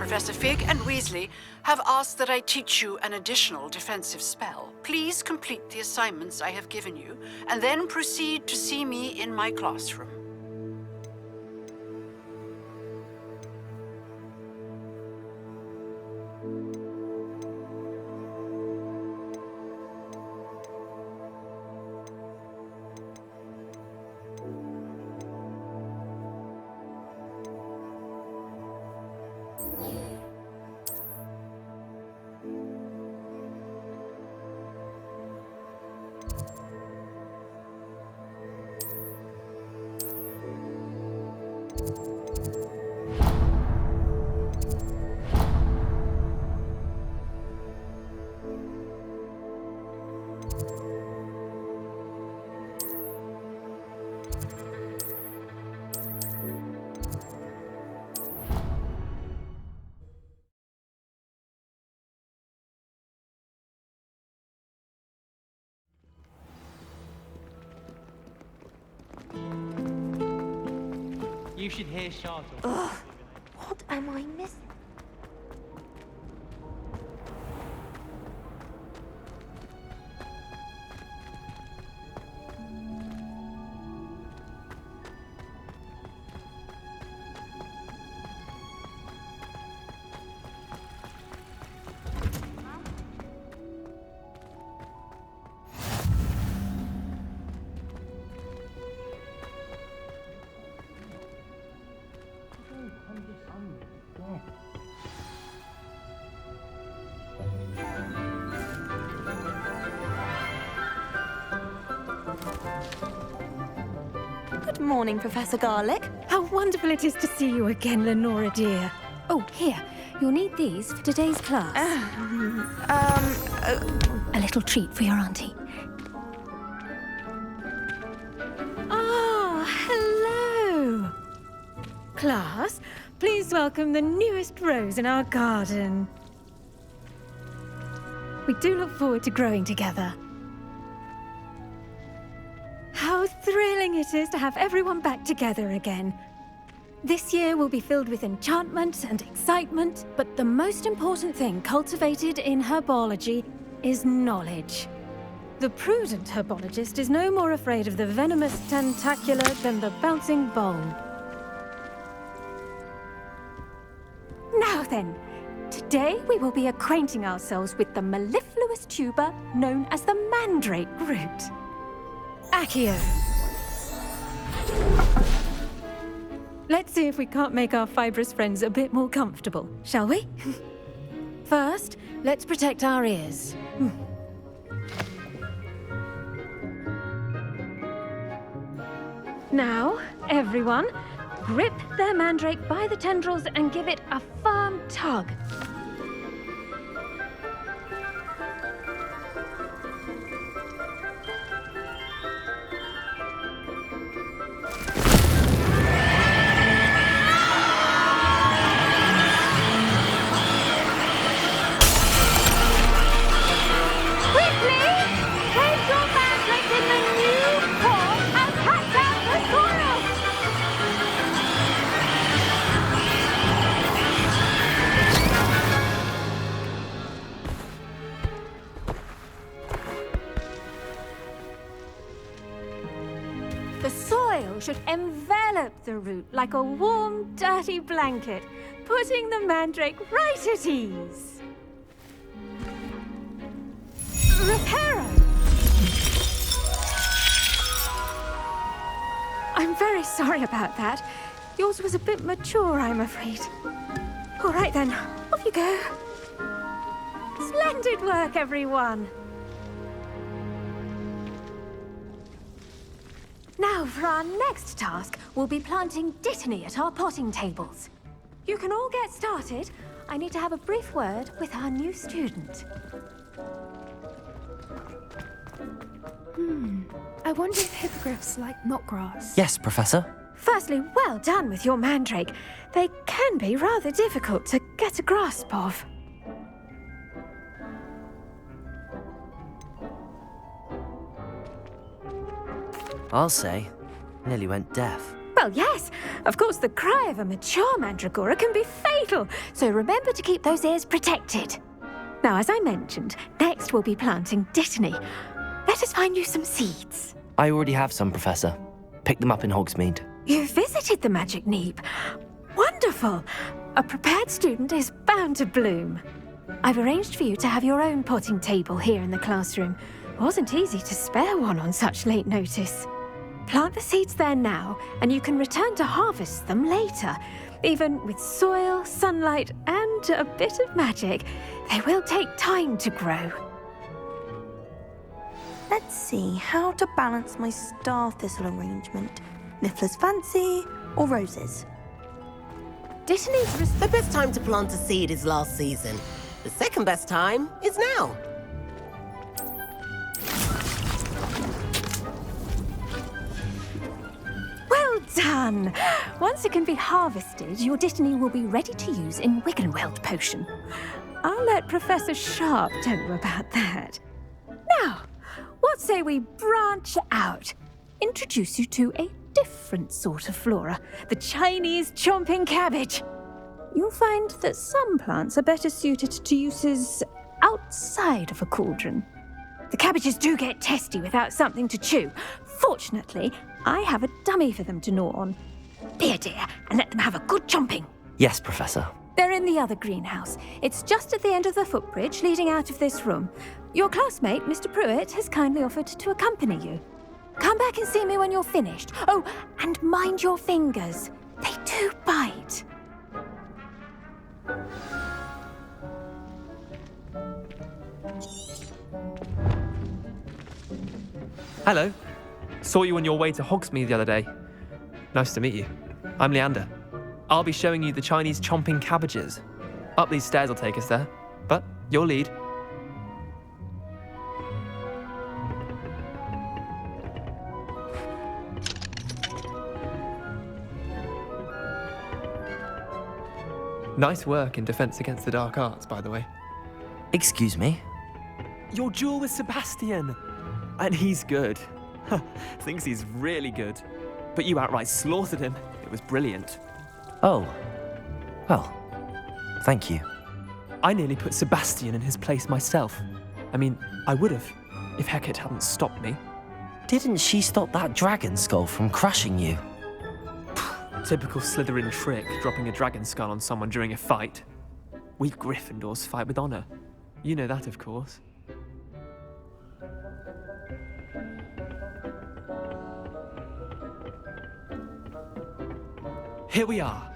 Professor Fig and Weasley have asked that I teach you an additional defensive spell. Please complete the assignments I have given you, and then proceed to see me in my classroom. You should hear Charlotte. Ugh, what am I missing? Good morning, Professor Garlick. How wonderful it is to see you again, Lenora dear. Oh, here. You'll need these for today's class. A little treat for your auntie. Ah, hello. Class, please welcome the newest rose in our garden. We do look forward to growing together. How thrilling it is to have everyone back together again. This year will be filled with enchantment and excitement, but the most important thing cultivated in herbology is knowledge. The prudent herbologist is no more afraid of the venomous tentacular than the bouncing bulb. Now then, today we will be acquainting ourselves with the mellifluous tuber known as the mandrake root. Accio. Let's see if we can't make our fibrous friends a bit more comfortable, shall we? First, let's protect our ears. Now, everyone, grip their mandrake by the tendrils and give it a firm tug. The soil should envelop the root like a warm, dirty blanket, putting the mandrake right at ease. Reparo! I'm very sorry about that. Yours was a bit mature, I'm afraid. All right then, off you go. Splendid work, everyone. Now, for our next task, we'll be planting Dittany at our potting tables. You can all get started. I need to have a brief word with our new student. I wonder if hippogriffs like knotgrass. Yes, Professor. Firstly, well done with your mandrake. They can be rather difficult to get a grasp of. I'll say. Nearly went deaf. Well, Well, yes. Of course, the cry of a mature mandragora can be fatal, so remember to keep those ears protected. Now, as I mentioned, next we'll be planting Dittany. Let us find you some seeds. I already have some, Professor. Pick them up in Hogsmeade. You visited the Magic Neep. Wonderful. A prepared student is bound to bloom. I've arranged for you to have your own potting table here in the classroom. Wasn't easy to spare one on such late notice. Plant the seeds there now, and you can return to harvest them later. Even with soil, sunlight, and a bit of magic, they will take time to grow. Let's see how to balance my star thistle arrangement. Niffler's fancy or roses? Dittany's The best time to plant a seed is last season. The second best time is now. Well done! Once it can be harvested, your Dittany will be ready to use in Wiggenweld potion. I'll let Professor Sharp tell you about that. Now, what say we branch out? Introduce you to a different sort of flora, the Chinese chomping cabbage. You'll find that some plants are better suited to uses outside of a cauldron. The cabbages do get testy without something to chew. Fortunately, I have a dummy for them to gnaw on. Be a dear and let them have a good chomping. Yes, Professor. They're in the other greenhouse. It's just at the end of the footbridge leading out of this room. Your classmate, Mr. Pruitt, has kindly offered to accompany you. Come back and see me when you're finished. Oh, and mind your fingers. They do bite. Hello. Saw you on your way to Hogsmeade the other day. Nice to meet you. I'm Leander. I'll be showing you the Chinese chomping cabbages. Up these stairs will take us there, but your lead. Nice work in Defense Against the Dark Arts, by the way. Excuse me? Your duel with Sebastian! And he's good. Thinks he's really good. But you outright slaughtered him. It was brilliant. Oh. Well, thank you. I nearly put Sebastian in his place myself. I mean, I would have, if Hecate hadn't stopped me. Didn't she stop that dragon skull from crushing you? Typical Slytherin trick, dropping a dragon skull on someone during a fight. We Gryffindors fight with honor. You know that, of course. Here we are,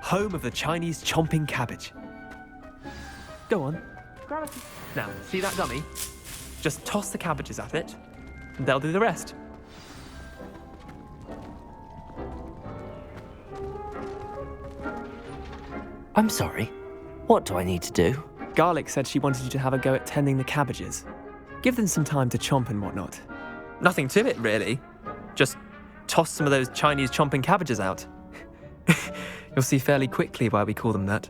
home of the Chinese chomping cabbage. Go on, grab it. Now, see that dummy? Just toss the cabbages at it, and they'll do the rest. I'm sorry. What do I need to do? Garlic said she wanted you to have a go at tending the cabbages. Give them some time to chomp and whatnot. Nothing to it, really. Just toss some of those Chinese chomping cabbages out. You'll see fairly quickly why we call them that.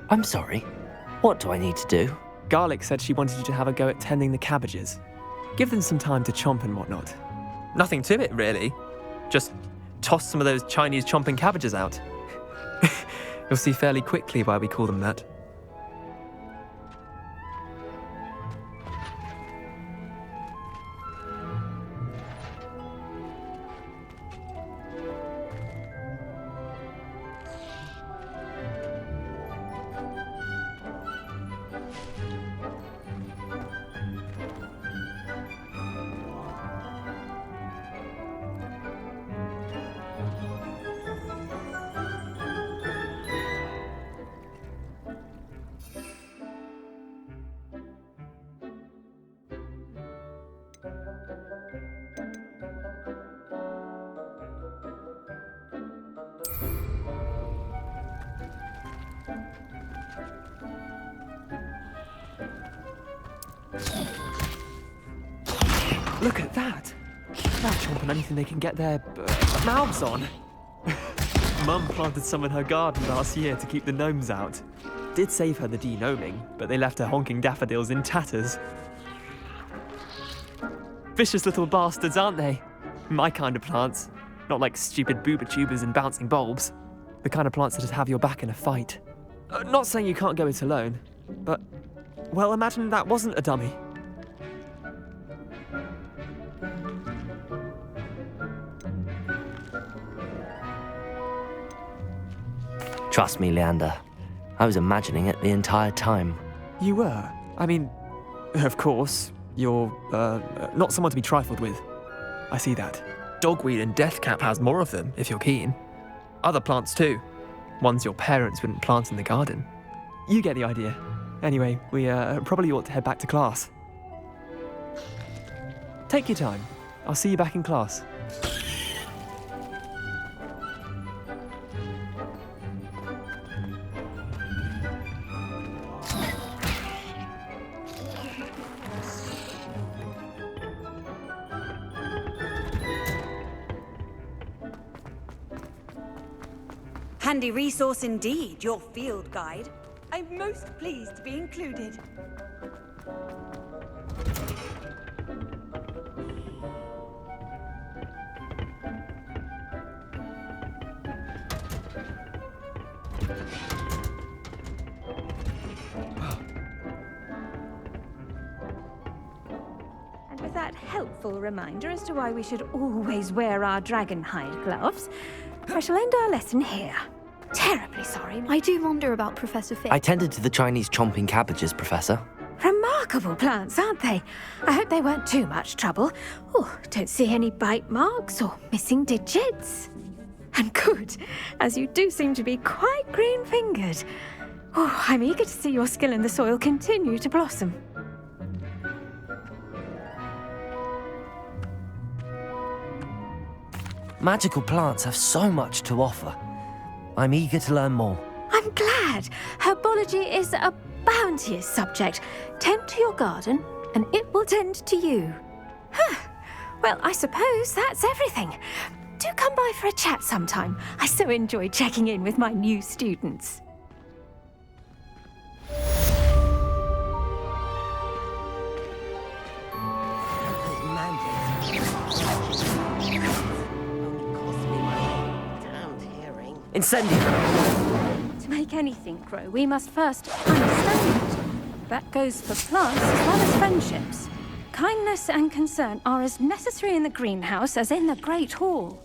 I'm sorry. What do I need to do? Garlic said she wanted you to have a go at tending the cabbages. Give them some time to chomp and whatnot. Nothing to it, really. Just toss some of those Chinese chomping cabbages out. You'll see fairly quickly why we call them that. Look at that! They're chomping anything they can get their mouths on. Mum planted some in her garden last year to keep the gnomes out. did save her the denoming, but they left her honking daffodils in tatters. Vicious little bastards, aren't they? My kind of plants. Not like stupid booba tubers and bouncing bulbs. The kind of plants that'd have your back in a fight. Not saying you can't go it alone, but, well, imagine that wasn't a dummy. Trust me, Leander. I was imagining it the entire time. You were? I mean, of course, you're, not someone to be trifled with. I see that. Dogweed and deathcap has more of them, if you're keen. Other plants too. Ones your parents wouldn't plant in the garden. You get the idea. Anyway, we probably ought to head back to class. Take your time. I'll see you back in class. Handy resource indeed, your field guide. I'm most pleased to be included. And with that helpful reminder as to why we should always wear our dragon hide gloves, I shall end our lesson here. Terribly sorry. I do wonder about Professor Fig. I tended to the Chinese chomping cabbages, Professor. Remarkable plants, aren't they? I hope they weren't too much trouble. Oh, don't see any bite marks or missing digits. And good, as you do seem to be quite green-fingered. Oh, I'm eager to see your skill in the soil continue to blossom. Magical plants have so much to offer. I'm eager to learn more. I'm glad. Herbology is a bounteous subject. Tend to your garden, and it will tend to you. Well, I suppose that's everything. Do come by for a chat sometime. I so enjoy checking in with my new students. Incendio! To make anything grow, we must first understand it. That goes for plants as well as friendships. Kindness and concern are as necessary in the greenhouse as in the Great Hall.